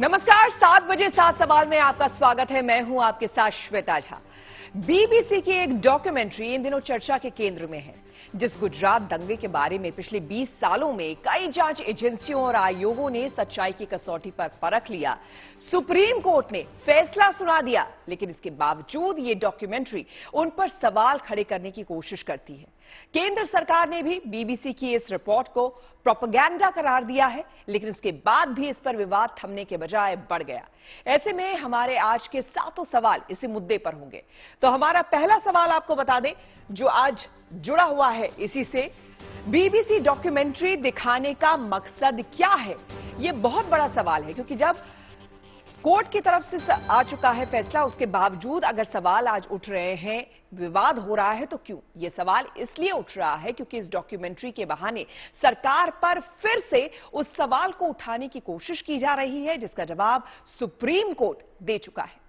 नमस्कार, 7 बजे 7 सवाल में आपका स्वागत है। मैं हूं आपके साथ श्वेता झा। बीबीसी की एक डॉक्यूमेंट्री इन दिनों चर्चा के केंद्र में है, जिस गुजरात दंगे के बारे में पिछले 20 सालों में कई जांच एजेंसियों और आयोगों ने सच्चाई की कसौटी पर परख लिया। सुप्रीम कोर्ट ने फैसला सुना दिया, लेकिन इसके बावजूद ये डॉक्यूमेंट्री उन पर सवाल खड़े करने की कोशिश करती है। केंद्र सरकार ने भी बीबीसी की इस रिपोर्ट को प्रोपेगेंडा करार दिया है, लेकिन इसके बाद भी इस पर विवाद थमने के बजाय बढ़ गया। ऐसे में हमारे आज के 7 सवाल इसी मुद्दे पर होंगे। तो हमारा पहला सवाल आपको बता दें, जो आज जुड़ा हुआ है इसी से, बीबीसी डॉक्यूमेंट्री दिखाने का मकसद क्या है? यह बहुत बड़ा सवाल है, क्योंकि जब कोर्ट की तरफ से आ चुका है फैसला, उसके बावजूद अगर सवाल आज उठ रहे हैं, विवाद हो रहा है, तो क्यों? यह सवाल इसलिए उठ रहा है क्योंकि इस डॉक्यूमेंट्री के बहाने सरकार पर फिर से उस सवाल को उठाने की कोशिश की जा रही है, जिसका जवाब सुप्रीम कोर्ट दे चुका है।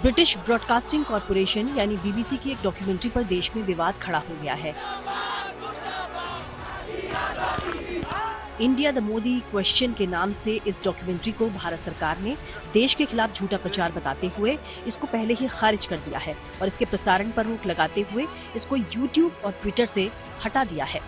ब्रिटिश ब्रॉडकास्टिंग कॉरपोरेशन यानी बीबीसी की एक डॉक्यूमेंट्री पर देश में विवाद खड़ा हो गया है। इंडिया द मोदी क्वेश्चन के नाम से इस डॉक्यूमेंट्री को भारत सरकार ने देश के खिलाफ झूठा प्रचार बताते हुए इसको पहले ही खारिज कर दिया है और इसके प्रसारण पर रोक लगाते हुए इसको यूट्यूब और ट्विटर से हटा दिया है।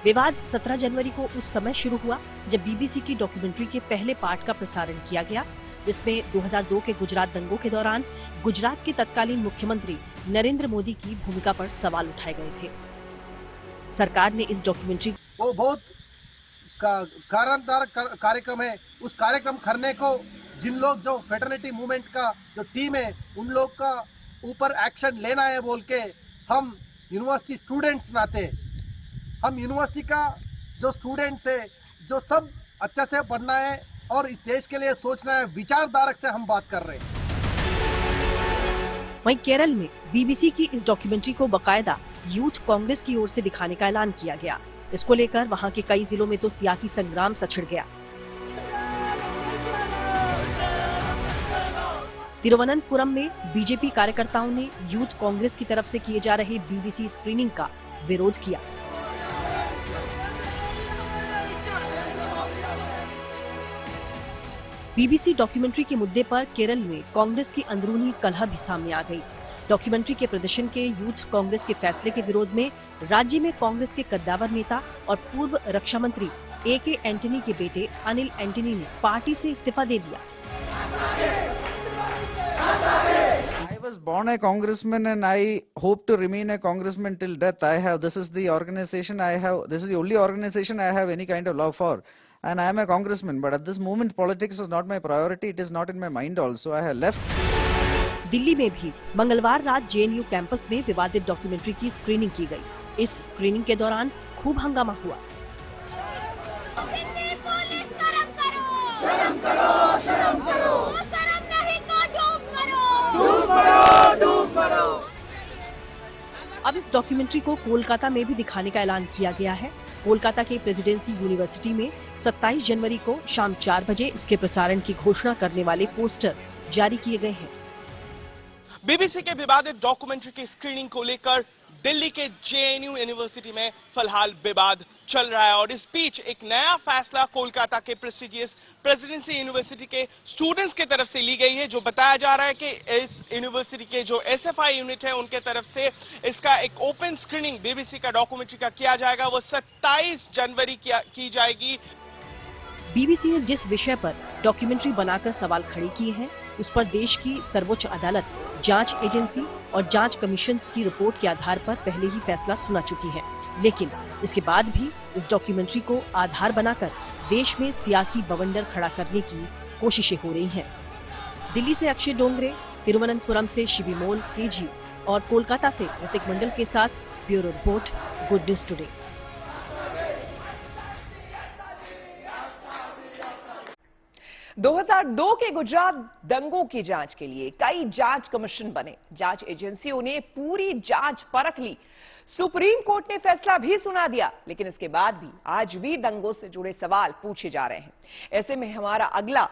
विवाद 17 जनवरी को उस समय शुरू हुआ जब बीबीसी की डॉक्यूमेंट्री के पहले पार्ट का प्रसारण किया गया, जिसमें 2002 के गुजरात दंगों के दौरान गुजरात के तत्कालीन मुख्यमंत्री नरेंद्र मोदी की भूमिका पर सवाल उठाए गए थे। सरकार ने इस डॉक्यूमेंट्री वो बहुत कारणदार कार्यक्रम है। उस कार्यक्रम करने को जिन लोग, जो फेटर्निटी मूवमेंट का जो टीम है, उन लोग का ऊपर एक्शन लेना है बोल के हम यूनिवर्सिटी स्टूडेंट्स नाते, हम यूनिवर्सिटी का जो स्टूडेंट्स है, जो सब अच्छे से पढ़ना है और इस देश के लिए सोचना है, विचारधारा से हम बात कर रहे हैं। वहीं केरल में बीबीसी की इस डॉक्यूमेंट्री को बकायदा यूथ कांग्रेस की ओर से दिखाने का ऐलान किया गया। इसको लेकर वहां के कई जिलों में तो सियासी संग्राम सा छिड़ गया। तिरुवनंतपुरम में बीजेपी कार्यकर्ताओं ने यूथ कांग्रेस की तरफ से किए जा रहे बीबीसी स्क्रीनिंग का विरोध किया। बीबीसी डॉक्यूमेंट्री के मुद्दे पर केरल में कांग्रेस की अंदरूनी कलह भी सामने आ गई। डॉक्यूमेंट्री के प्रदर्शन के यूथ कांग्रेस के फैसले के विरोध में राज्य में कांग्रेस के कद्दावर नेता और पूर्व रक्षा मंत्री AK एंटनी के बेटे अनिल एंटनी ने पार्टी से इस्तीफा दे दिया। I was born a congressman and I hope to remain a congressman till death. This is the organization this is the only organization I have any kind of love for. And I am a congressman, but at this moment politics is not my priority. It is not in my mind also. I have left. Delhi में भी मंगलवार रात JNU campus में विवादित documentary की screening की गई। इस स्क्रीनिंग के दौरान खूब हंगामा हुआ। दिल्ली पुलिस शर्म करो, शर्म करो, शर्म करो, शर्म नहीं तो डूब मरो, डूब मरो, डूब मरो। अब इस डॉक्यूमेंट्री को कोलकाता में भी दिखाने का ऐलान किया गया है। कोलकाता के प्रेसिडेंसी यूनिवर्सिटी में 27 जनवरी को शाम 4 बजे इसके प्रसारण की घोषणा करने वाले पोस्टर जारी किए गए हैं। बीबीसी के विवादित डॉक्यूमेंट्री की स्क्रीनिंग को लेकर दिल्ली के JNU यूनिवर्सिटी में फिलहाल विवाद चल रहा है और इस बीच एक नया फैसला कोलकाता के प्रेस्टिजियस प्रेसिडेंसी यूनिवर्सिटी के स्टूडेंट्स की तरफ से ली गई है, जो बताया जा रहा है कि इस यूनिवर्सिटी के जो SFI यूनिट है उनके तरफ से इसका एक ओपन स्क्रीनिंग बीबीसी का डॉक्यूमेंट्री का किया जाएगा। वो 27 जनवरी की जाएगी। बीबीसी ने जिस विषय पर डॉक्यूमेंट्री बनाकर सवाल खड़े किए हैं, उस पर देश की सर्वोच्च अदालत, जांच एजेंसी और जांच कमीशन की रिपोर्ट के आधार पर पहले ही फैसला सुना चुकी है। लेकिन इसके बाद भी इस डॉक्यूमेंट्री को आधार बनाकर देश में सियासी बवंडर खड़ा करने की कोशिशें हो रही हैं। दिल्ली से अक्षय डोंगरे, तिरुवनंतपुरम से शिवी मोल तेजी और कोलकाता से ऋतिक मंडल के साथ bureau report, good news today. 2002 के गुजरात दंगों की जांच के लिए कई जांच कमीशन बने। जांच एजेंसियों ने पूरी जांच परख ली। सुप्रीम कोर्ट ने फैसला भी सुना दिया, लेकिन इसके बाद भी आज भी दंगों से जुड़े सवाल पूछे जा रहे हैं। ऐसे में हमारा अगला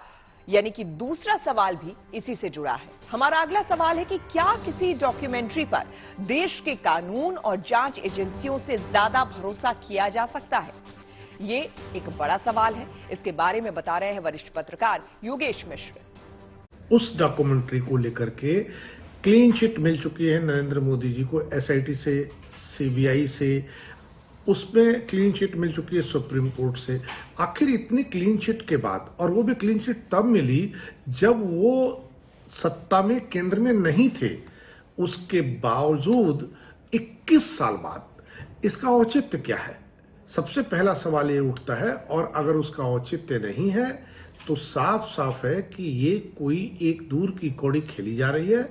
यानी कि दूसरा सवाल भी इसी से जुड़ा है। हमारा अगला सवाल है कि क्या किसी डॉक्यूमेंट्री पर देश के कानून और जांच एजेंसियों से ज्यादा भरोसा किया जा सकता है? ये एक बड़ा सवाल है। इसके बारे में बता रहे हैं वरिष्ठ पत्रकार योगेश मिश्र। उस डॉक्यूमेंट्री को लेकर के क्लीन चिट मिल चुकी है नरेंद्र मोदी जी को, एसआईटी से, सीबीआई से, उसमें क्लीन चिट मिल चुकी है सुप्रीम कोर्ट से। आखिर इतनी क्लीन चिट के बाद, और वो भी क्लीन चिट तब मिली जब वो सत्ता में केंद्र में नहीं थे, उसके बावजूद 21 साल बाद इसका औचित्य क्या है? सबसे पहला सवाल ये उठता है। और अगर उसका औचित्य नहीं है तो साफ साफ है कि ये कोई एक दूर की कौड़ी खेली जा रही है।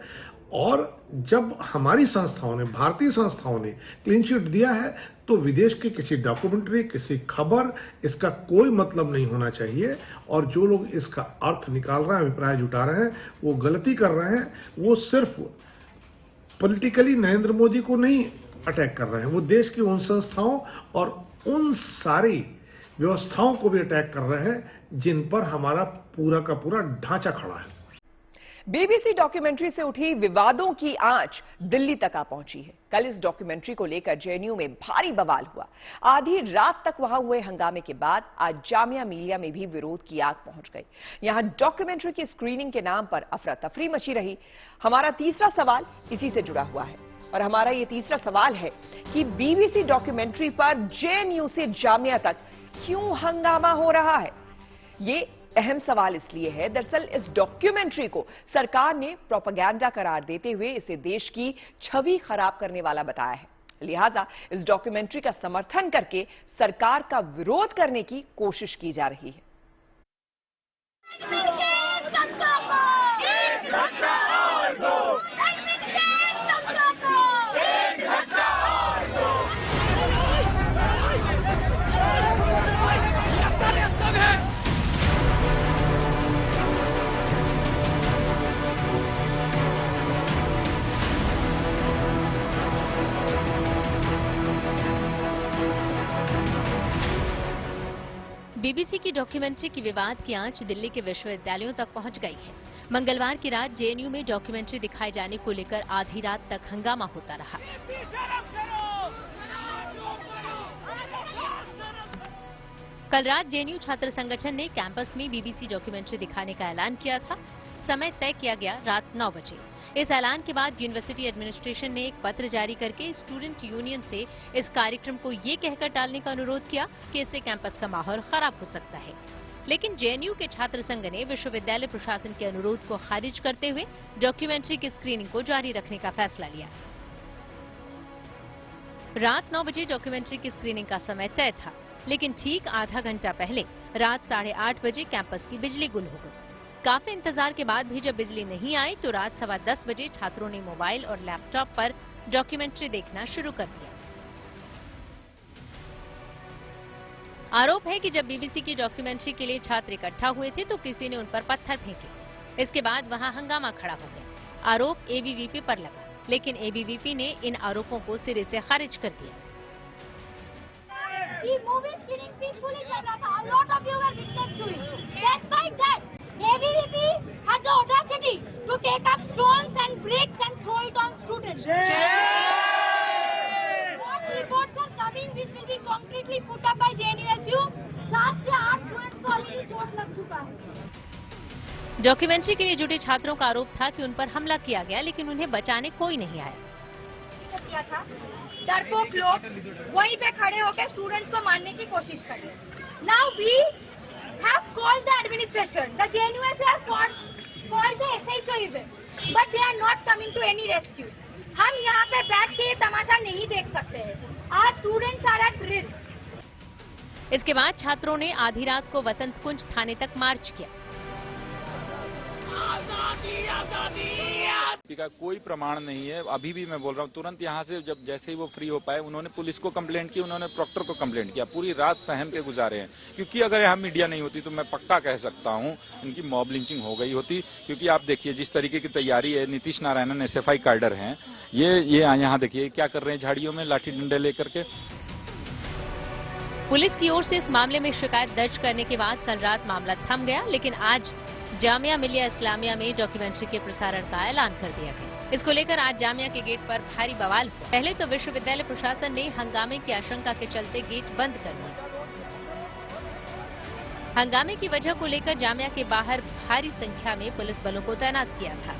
और जब हमारी संस्थाओं ने, भारतीय संस्थाओं ने क्लीन चिट दिया है तो विदेश की किसी डॉक्यूमेंट्री, किसी खबर, इसका कोई मतलब नहीं होना चाहिए। और जो लोग इसका अर्थ निकाल रहे हैं, अभिप्राय जुटा रहे हैं, वो गलती कर रहे हैं। वो सिर्फ पॉलिटिकली नरेंद्र मोदी को नहीं अटैक कर रहे हैं, वो देश की उन संस्थाओं और उन सारी व्यवस्थाओं को भी अटैक कर रहे हैं जिन पर हमारा पूरा का पूरा ढांचा खड़ा है। बीबीसी डॉक्यूमेंट्री से उठी विवादों की आंच दिल्ली तक आ पहुंची है। कल इस डॉक्यूमेंट्री को लेकर जेएनयू में भारी बवाल हुआ। आधी रात तक वहां हुए हंगामे के बाद आज जामिया मिलिया में भी विरोध की आग पहुंच गई। यहां डॉक्यूमेंट्री की स्क्रीनिंग के नाम पर अफरा तफरी मची रही। हमारा तीसरा सवाल इसी से जुड़ा हुआ है और हमारा ये तीसरा सवाल है कि बीबीसी डॉक्यूमेंट्री पर जेएनयू से जामिया तक क्यों हंगामा हो रहा है? ये अहम सवाल इसलिए है, दरअसल इस डॉक्यूमेंट्री को सरकार ने प्रोपेगेंडा करार देते हुए इसे देश की छवि खराब करने वाला बताया है। लिहाजा इस डॉक्यूमेंट्री का समर्थन करके सरकार का विरोध करने की कोशिश की जा रही है। बीबीसी की डॉक्यूमेंट्री की विवाद की आंच दिल्ली के विश्वविद्यालयों तक पहुंच गई है। मंगलवार की रात जेएनयू में डॉक्यूमेंट्री दिखाए जाने को लेकर आधी रात तक हंगामा होता रहा। कल रात जेएनयू छात्र संगठन ने कैंपस में बीबीसी डॉक्यूमेंट्री दिखाने का ऐलान किया था। समय तय किया गया रात 9 बजे। इस ऐलान के बाद यूनिवर्सिटी एडमिनिस्ट्रेशन ने एक पत्र जारी करके स्टूडेंट यूनियन से इस कार्यक्रम को ये कहकर टालने का अनुरोध किया कि इससे कैंपस का माहौल खराब हो सकता है। लेकिन जेएनयू के छात्र संघ ने विश्वविद्यालय प्रशासन के अनुरोध को खारिज करते हुए डॉक्यूमेंट्री की स्क्रीनिंग को जारी रखने का फैसला लिया। रात 9 बजे डॉक्यूमेंट्री की स्क्रीनिंग का समय तय था, लेकिन ठीक आधा घंटा पहले रात 8:30 बजे कैंपस की बिजली गुल हो गई। काफी इंतजार के बाद भी जब बिजली नहीं आई तो रात 10:15 बजे छात्रों ने मोबाइल और लैपटॉप पर डॉक्यूमेंट्री देखना शुरू कर दिया। आरोप है कि जब बीबीसी की डॉक्यूमेंट्री के लिए छात्र इकट्ठा हुए थे तो किसी ने उन पर पत्थर फेंके। इसके बाद वहां हंगामा खड़ा हो गया। आरोप एबीवीपी पर लगा, लेकिन एबीवीपी ने इन आरोपों को सिरे से खारिज कर दिया। ABVP has the audacity to take up stones and bricks and throw it on students. What reports are coming? This will be concretely put up by JNUSU. 7 से 8 स्टूडेंट्स को ऑलरेडी चोट लग चुका है। डॉक्यूमेंट्री के लिए जुटे छात्रों का आरोप था कि उन पर हमला किया गया, लेकिन उन्हें बचाने कोई नहीं आया। किया था डरपोक लोग वहीं पे खड़े होकर स्टूडेंट्स को मारने की कोशिश कर रहे। Now we have called the administration. The JNUS has called the SHO even, but they are not coming to any rescue. हम यहाँ पे बैठ के ये तमाशा नहीं देख सकते हैं। Our students are at risk. इसके बाद छात्रों ने आधी रात को वसंत कुंज थाने तक मार्च किया। का कोई प्रमाण नहीं है। अभी भी मैं बोल रहा हूँ, तुरंत यहाँ से जब जैसे ही वो फ्री हो पाए उन्होंने पुलिस को कंप्लेंट की, उन्होंने प्रॉक्टर को कंप्लेंट किया। पूरी रात सहम के गुजारे हैं, क्योंकि अगर यहाँ मीडिया नहीं होती तो मैं पक्का कह सकता हूँ इनकी मॉब लिंचिंग हो गई होती। क्योंकि आप देखिए जिस तरीके की तैयारी है, नीतीश नारायणन SFI कैडर हैं, ये यहाँ देखिए क्या कर रहे हैं, झाड़ियों में लाठी डंडे लेकर के। पुलिस की ओर से इस मामले में शिकायत दर्ज करने के बाद कल रात मामला थम गया, लेकिन आज जामिया मिलिया इस्लामिया में डॉक्यूमेंट्री के प्रसारण का ऐलान कर दिया गया। इसको लेकर आज जामिया के गेट पर भारी बवाल हुआ। पहले तो विश्वविद्यालय प्रशासन ने हंगामे की आशंका के चलते गेट बंद कर दिया। हंगामे की वजह को लेकर जामिया के बाहर भारी संख्या में पुलिस बलों को तैनात किया था,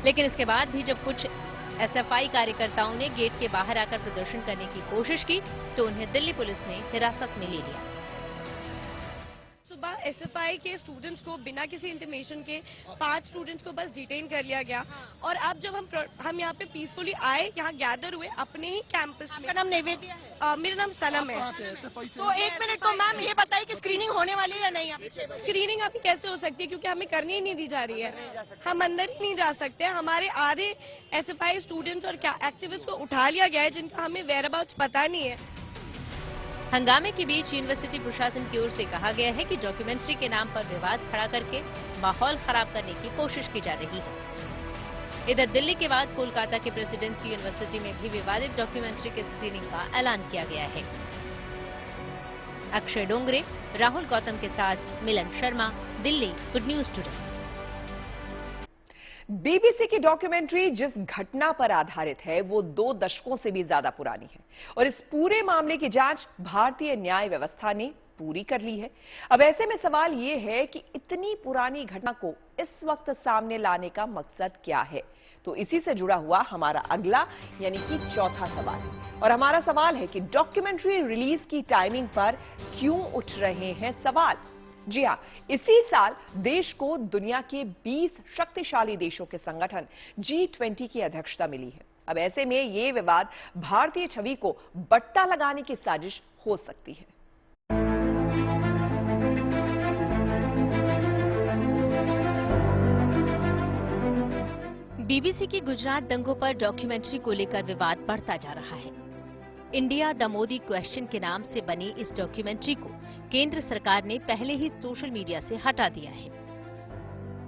लेकिन इसके बाद भी जब कुछ SFI कार्यकर्ताओं ने गेट के बाहर आकर प्रदर्शन करने की कोशिश की तो उन्हें दिल्ली पुलिस ने हिरासत में ले लिया। सुबह SFI के स्टूडेंट्स को बिना किसी इंटीमेशन के 5 स्टूडेंट्स को बस डिटेन कर लिया गया, और अब जब हम यहाँ पे पीसफुली आए, यहाँ गैदर हुए अपने ही कैंपस में। नाम निवेदिया है? मेरा नाम सनम है। तो एक मिनट, तो मैम ये बताइए कि स्क्रीनिंग होने वाली है या नहीं? स्क्रीनिंग अभी कैसे हो सकती है, क्योंकि हमें करनी ही नहीं दी जा रही है। हम अंदर ही नहीं जा सकते। हमारे आधे SFI स्टूडेंट्स और एक्टिविस्ट को उठा लिया गया है, जिनका हमें वेयर अबाउट्स पता नहीं है। हंगामे के बीच यूनिवर्सिटी प्रशासन की ओर से कहा गया है कि डॉक्यूमेंट्री के नाम पर विवाद खड़ा करके माहौल खराब करने की कोशिश की जा रही है। इधर दिल्ली के बाद कोलकाता के प्रेसिडेंसी यूनिवर्सिटी में भी विवादित डॉक्यूमेंट्री के स्क्रीनिंग का ऐलान किया गया है। अक्षय डोंगरे, राहुल गौतम के साथ Milan Sharma, Delhi, good news today. BBC की डॉक्यूमेंट्री जिस घटना पर आधारित है वो 2 दशकों से भी ज्यादा पुरानी है, और इस पूरे मामले की जांच भारतीय न्याय व्यवस्था ने पूरी कर ली है। अब ऐसे में सवाल ये है कि इतनी पुरानी घटना को इस वक्त सामने लाने का मकसद क्या है। तो इसी से जुड़ा हुआ हमारा अगला यानी कि चौथा सवाल है, और हमारा सवाल है कि डॉक्यूमेंट्री रिलीज की टाइमिंग पर क्यों उठ रहे हैं सवाल। जी हां, इसी साल देश को दुनिया के 20 शक्तिशाली देशों के संगठन G20 की अध्यक्षता मिली है। अब ऐसे में ये विवाद भारतीय छवि को बट्टा लगाने की साजिश हो सकती है। BBC की गुजरात दंगों पर डॉक्यूमेंट्री को लेकर विवाद बढ़ता जा रहा है। इंडिया द मोदी क्वेश्चन के नाम से बनी इस डॉक्यूमेंट्री को केंद्र सरकार ने पहले ही सोशल मीडिया से हटा दिया है,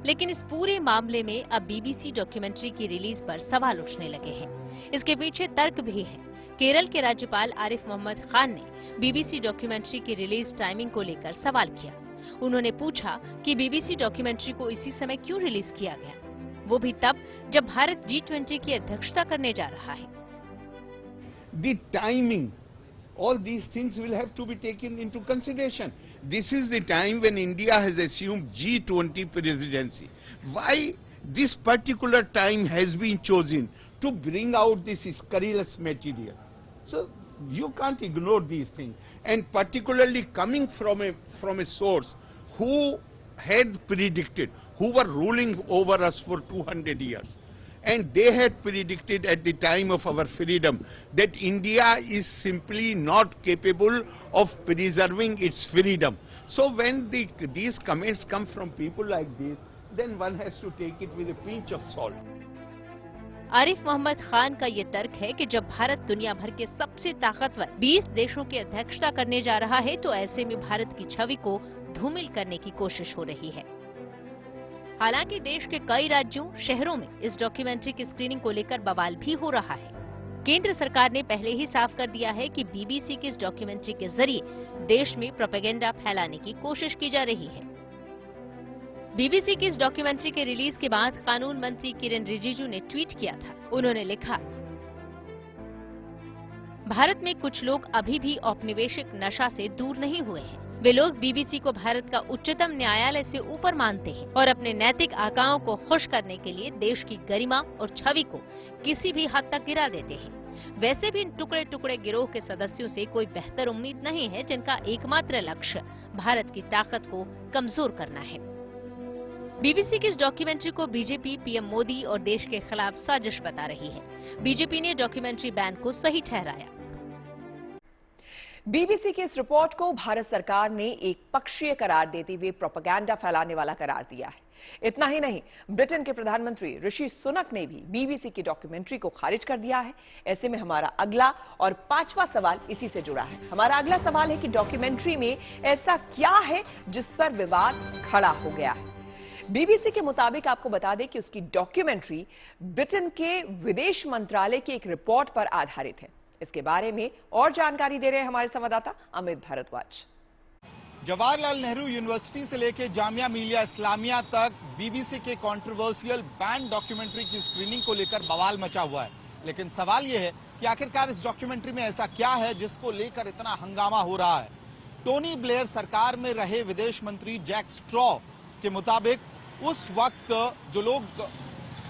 लेकिन इस पूरे मामले में अब BBC डॉक्यूमेंट्री की रिलीज पर सवाल उठने लगे हैं। इसके पीछे तर्क भी है। केरल के राज्यपाल आरिफ मोहम्मद खान ने BBC डॉक्यूमेंट्री की रिलीज टाइमिंग को लेकर सवाल किया। उन्होंने पूछा कि BBC डॉक्यूमेंट्री को इसी समय क्यों रिलीज किया गया, वो भी तब जब भारत G20 की अध्यक्षता करने जा रहा है। The timing, all these things will have to be taken into consideration. This is the time when India has assumed G20 presidency. Why this particular time has been chosen to bring out this scurrilous material? So you can't ignore these things, and particularly coming from a source who had predicted, who were ruling over us for 200 years. And they had predicted at the time of our freedom that India is simply not capable of preserving its freedom. So when these comments come from people like this, then one has to take it with a pinch of salt. Arif Mohammad Khan का ये तर्क है कि जब भारत दुनिया भर के सबसे ताकतवर 20 देशों की अध्यक्षता करने जा रहा है तो ऐसे में भारत की छवि को धूमिल करने की कोशिश हो रही है। हालांकि देश के कई राज्यों, शहरों में इस डॉक्यूमेंट्री की स्क्रीनिंग को लेकर बवाल भी हो रहा है। केंद्र सरकार ने पहले ही साफ कर दिया है कि BBC की इस डॉक्यूमेंट्री के जरिए देश में प्रोपेगेंडा फैलाने की कोशिश की जा रही है। BBC की इस डॉक्यूमेंट्री के रिलीज के बाद कानून मंत्री किरेन रिजिजू ने ट्वीट किया था। उन्होंने लिखा, भारत में कुछ लोग अभी भी औपनिवेशिक नशा से दूर नहीं हुए हैं। वे लोग BBC को भारत का उच्चतम न्यायालय से ऊपर मानते हैं और अपने नैतिक आकाओं को खुश करने के लिए देश की गरिमा और छवि को किसी भी हद तक गिरा देते हैं। वैसे भी इन टुकड़े टुकड़े गिरोह के सदस्यों से कोई बेहतर उम्मीद नहीं है, जिनका एकमात्र लक्ष्य भारत की ताकत को कमजोर करना है। BBC की इस डॉक्यूमेंट्री को बीजेपी, पीएम मोदी और देश के खिलाफ साजिश बता रही है। बीजेपी ने डॉक्यूमेंट्री बैन को सही ठहराया। बीबीसी की इस रिपोर्ट को भारत सरकार ने एक पक्षीय करार देते हुए प्रोपेगेंडा फैलाने वाला करार दिया है। इतना ही नहीं, ब्रिटेन के प्रधानमंत्री ऋषि सुनक ने भी बीबीसी की डॉक्यूमेंट्री को खारिज कर दिया है। ऐसे में हमारा अगला और 5वां सवाल इसी से जुड़ा है। हमारा अगला सवाल है कि डॉक्यूमेंट्री में ऐसा क्या है जिस पर विवाद खड़ा हो गया है। बीबीसी के मुताबिक आपको बता दें कि उसकी डॉक्यूमेंट्री ब्रिटेन के विदेश मंत्रालय की एक रिपोर्ट पर आधारित है। इसके बारे में और जानकारी दे रहे हैं हमारे संवाददाता अमित भारद्वाज। जवाहरलाल नेहरू यूनिवर्सिटी से लेकर जामिया मिलिया इस्लामिया तक बीबीसी के कंट्रोवर्शियल बैंड डॉक्यूमेंट्री की स्क्रीनिंग को लेकर बवाल मचा हुआ है। लेकिन सवाल यह है कि आखिरकार इस डॉक्यूमेंट्री में ऐसा क्या है जिसको लेकर इतना हंगामा हो रहा है। टोनी ब्लेयर सरकार में रहे विदेश मंत्री जैक स्ट्रॉ के मुताबिक उस वक्त जो लोग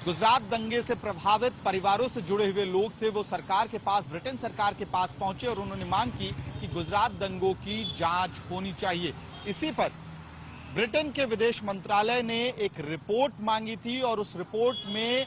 गुजरात दंगे से प्रभावित परिवारों से जुड़े हुए लोग थे, वो सरकार के पास, ब्रिटेन सरकार के पास पहुंचे और उन्होंने मांग की कि गुजरात दंगों की जांच होनी चाहिए। इसी पर ब्रिटेन के विदेश मंत्रालय ने एक रिपोर्ट मांगी थी और उस रिपोर्ट में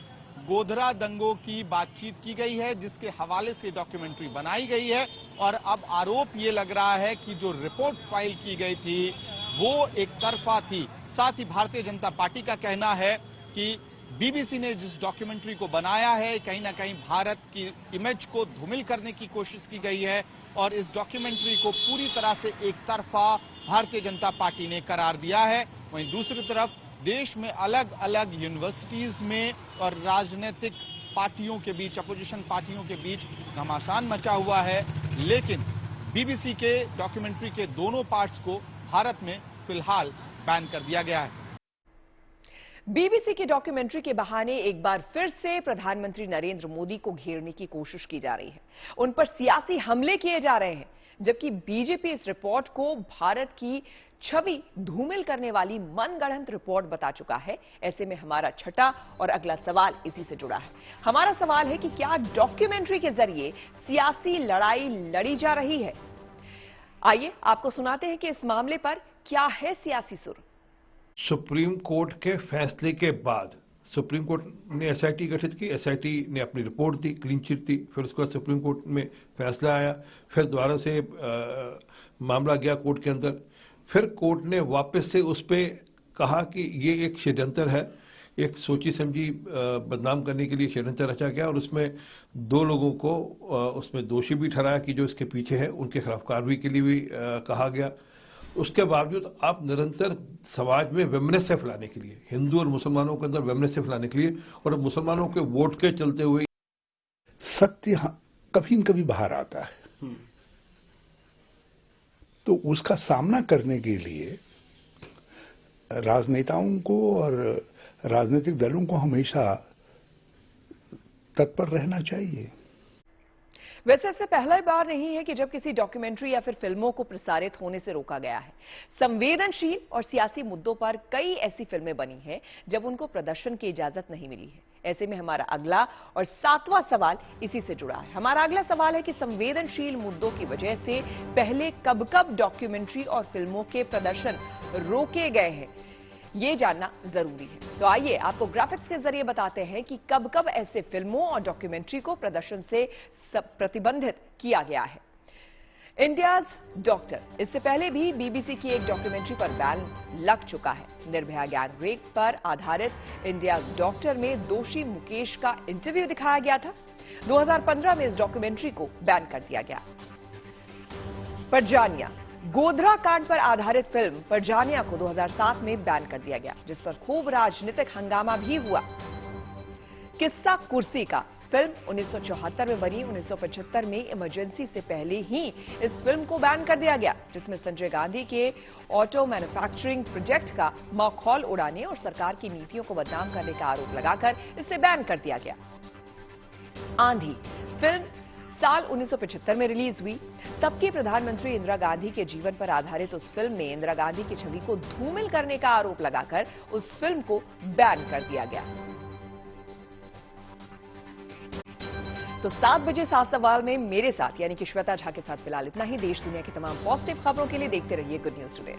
गोधरा दंगों की बातचीत की गई है, जिसके हवाले से डॉक्यूमेंट्री बनाई गई है। और अब आरोप ये लग रहा है कि जो रिपोर्ट फाइल की गई थी वो एक तरफा थी। साथ ही भारतीय जनता पार्टी का कहना है कि बीबीसी ने जिस डॉक्यूमेंट्री को बनाया है, कहीं ना कहीं भारत की इमेज को धूमिल करने की कोशिश की गई है और इस डॉक्यूमेंट्री को पूरी तरह से एक तरफा भारतीय जनता पार्टी ने करार दिया है। वहीं दूसरी तरफ देश में अलग अलग यूनिवर्सिटीज में और राजनीतिक पार्टियों के बीच, अपोजिशन पार्टियों के बीच घमासान मचा हुआ है। लेकिन बीबीसी के डॉक्यूमेंट्री के दोनों पार्ट्स को भारत में फिलहाल बैन कर दिया गया है। बीबीसी की डॉक्यूमेंट्री के बहाने एक बार फिर से प्रधानमंत्री नरेंद्र मोदी को घेरने की कोशिश की जा रही है। उन पर सियासी हमले किए जा रहे हैं, जबकि बीजेपी इस रिपोर्ट को भारत की छवि धूमिल करने वाली मनगढ़ंत रिपोर्ट बता चुका है। ऐसे में हमारा छठा और अगला सवाल इसी से जुड़ा है। हमारा सवाल है कि क्या डॉक्यूमेंट्री के जरिए सियासी लड़ाई लड़ी जा रही है? आइए आपको सुनाते हैं कि इस मामले पर क्या है सियासी सुर। सुप्रीम कोर्ट के फैसले के बाद सुप्रीम कोर्ट ने एसआईटी गठित की, एसआईटी ने अपनी रिपोर्ट दी, क्लीन चिट दी, फिर उसके बाद सुप्रीम कोर्ट में फैसला आया, फिर दोबारा से मामला गया कोर्ट के अंदर, फिर कोर्ट ने वापस से उस पर कहा कि ये एक षड्यंत्र है, एक सोची समझी बदनाम करने के लिए षड्यंत्र रचा गया और उसमें 2 लोगों को उसमें दोषी भी ठहराया कि जो इसके पीछे है, उनके खिलाफ कार्रवाई के लिए भी कहा गया। उसके बावजूद आप निरंतर समाज में वैमनस्य फैलाने के लिए, हिंदू और मुसलमानों के अंदर वैमनस्य फैलाने के लिए और मुसलमानों के वोट के चलते हुए सत्य कभी न कभी बाहर आता है, तो उसका सामना करने के लिए राजनेताओं को और राजनीतिक दलों को हमेशा तत्पर रहना चाहिए। वैसे ऐसे पहला बार नहीं है कि जब किसी डॉक्यूमेंट्री या फिर फिल्मों को प्रसारित होने से रोका गया है। संवेदनशील और सियासी मुद्दों पर कई ऐसी फिल्में बनी हैं जब उनको प्रदर्शन की इजाजत नहीं मिली है। ऐसे में हमारा अगला और 7वां सवाल इसी से जुड़ा है। हमारा अगला सवाल है कि संवेदनशील मुद्दों की वजह से पहले कब-कब डॉक्यूमेंट्री और फिल्मों के प्रदर्शन रोके गए हैं, ये जानना जरूरी है। तो आइए आपको ग्राफिक्स के जरिए बताते हैं कि कब-कब ऐसे फिल्मों और डॉक्यूमेंट्री को प्रदर्शन से प्रतिबंधित किया गया है। इंडियाज डॉक्टर, इससे पहले भी बीबीसी की एक डॉक्यूमेंट्री पर बैन लग चुका है। निर्भया गैंग रेप पर आधारित इंडियाज डॉक्टर में दोषी मुकेश का इंटरव्यू दिखाया गया था। 2015 में इस डॉक्यूमेंट्री को बैन कर दिया गया। परजानिया, गोधरा कांड पर आधारित फिल्म परजानिया को 2007 में बैन कर दिया गया, जिस पर खूब राजनीतिक हंगामा भी हुआ। किस्सा कुर्सी का, फिल्म 1974 में बनी, 1975 में इमरजेंसी से पहले ही इस फिल्म को बैन कर दिया गया, जिसमें संजय गांधी के ऑटो मैन्युफैक्चरिंग प्रोजेक्ट का मखौल उड़ाने और सरकार की नीतियों को बदनाम करने का आरोप लगाकर इसे बैन कर दिया गया। आंधी, फिल्म साल 1975 में रिलीज हुई। तब की प्रधानमंत्री इंदिरा गांधी के जीवन पर आधारित उस फिल्म में इंदिरा गांधी की छवि को धूमिल करने का आरोप लगाकर उस फिल्म को बैन कर दिया गया। तो 7 बजे 7 सवाल में मेरे साथ यानी कि श्वेता झा के साथ फिलहाल इतना ही। देश दुनिया की तमाम पॉजिटिव खबरों के लिए देखते रहिए गुड न्यूज टुडे।